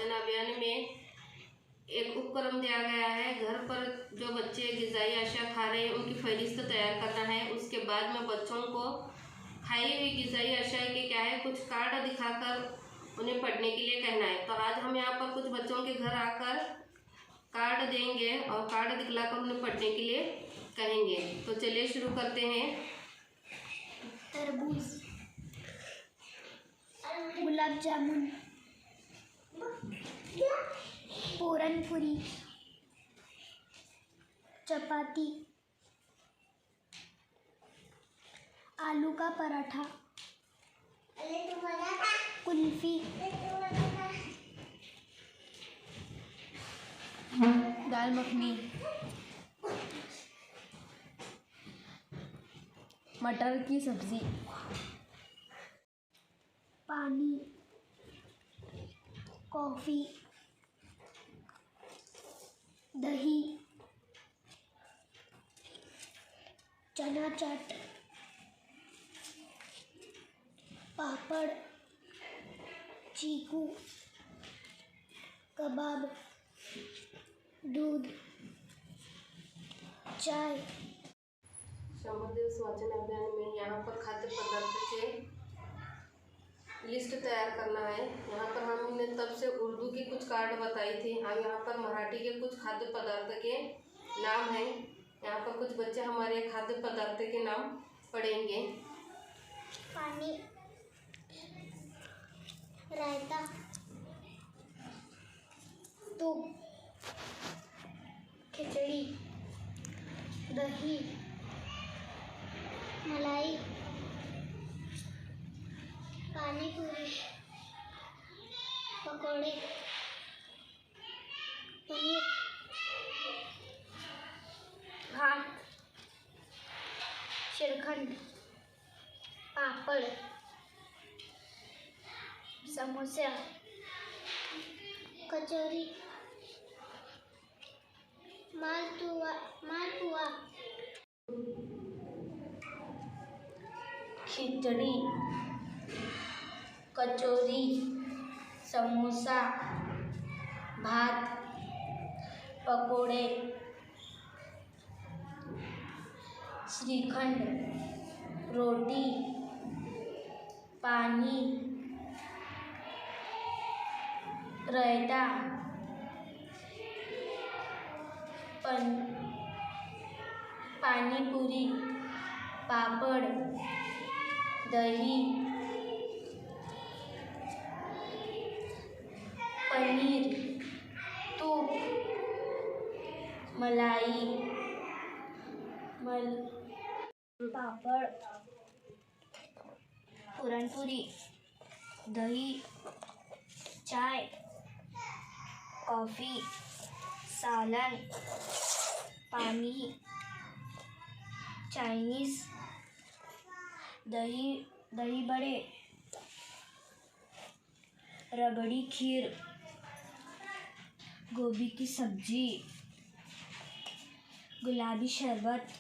स्वाचन अभियान में एक उपक्रम दिया गया है। घर पर जो बच्चे ग़िज़ाई अशिया खा रहे हैं उनकी फहरिस्त तैयार करना है। उसके बाद में बच्चों को खाई हुई ग़िज़ाई अशिया के क्या है कुछ कार्ड दिखाकर उन्हें पढ़ने के लिए कहना है। तो आज हम यहाँ पर कुछ बच्चों के घर आकर कार्ड देंगे और कार्ड दिखलाकर उन्हें पढ़ने के लिए कहेंगे। तो चलिए शुरू करते हैं। तरबूज, गुलाब जामुन, पूरनपुरी, चपाती, आलू का पराठा, कुल्फी, दाल मखनी, मटर की सब्ज़ी, पानी, कॉफ़ी, दही, चना चाट, पापड़, चीकू, कबाब, दूध, चाय। श्रमोदय स्वाचन अभियान में यहाँ पर खाद्य पदार्थ के लिस्ट तैयार करना है। यहाँ पर हमने तब से उर्दू के कुछ कार्ड बताए थे। हम यहाँ पर मराठी के कुछ खाद्य पदार्थ के नाम हैं। यहाँ पर कुछ बच्चे हमारे खाद्य पदार्थ के नाम पढ़ेंगे। पानी, रायता, दूध, खिचड़ी, दही, मलाई, पानी पूरी, पकोड़े, पनीर, भात, श्रीखंड, पापड़, समोसा, कचौरी, मालपुआ, खिचड़ी, कचौरी, समोसा, भात, पकोड़े, श्रीखंड, रोटी, पानी, रायता, पानी पूरी, पापड़, दही, पनीर, दूध, मलाई, पापड़, पूरनपुरी, दही, चाय, कॉफ़ी, सालन, पानी, चाइनीज़, दही बड़े, रबड़ी खीर, गोभी की सब्जी, गुलाबी शरबत,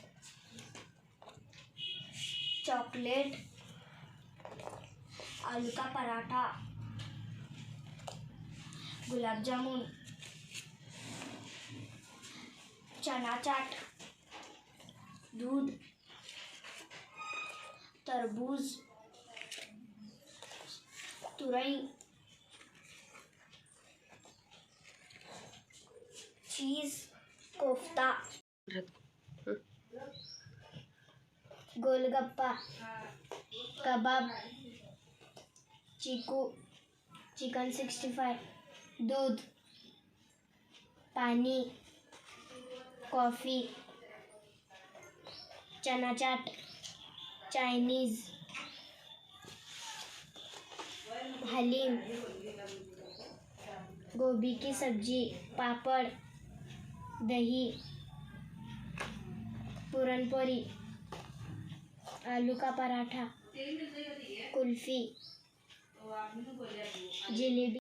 चॉकलेट, आलू का पराठा, गुलाब जामुन, चना चाट, दूध, तरबूज, तुरई, चीज़, कोफ्ता, गोलगप्पा, कबाब, चीकू, चिकन 65, दूध, पानी, कॉफ़ी, चना चाट, चाइनीज़, हलीम, गोभी की सब्जी, पापड़, दही, पूरनपोरी, आलू का पराठा, कुल्फ़ी, जलेबी।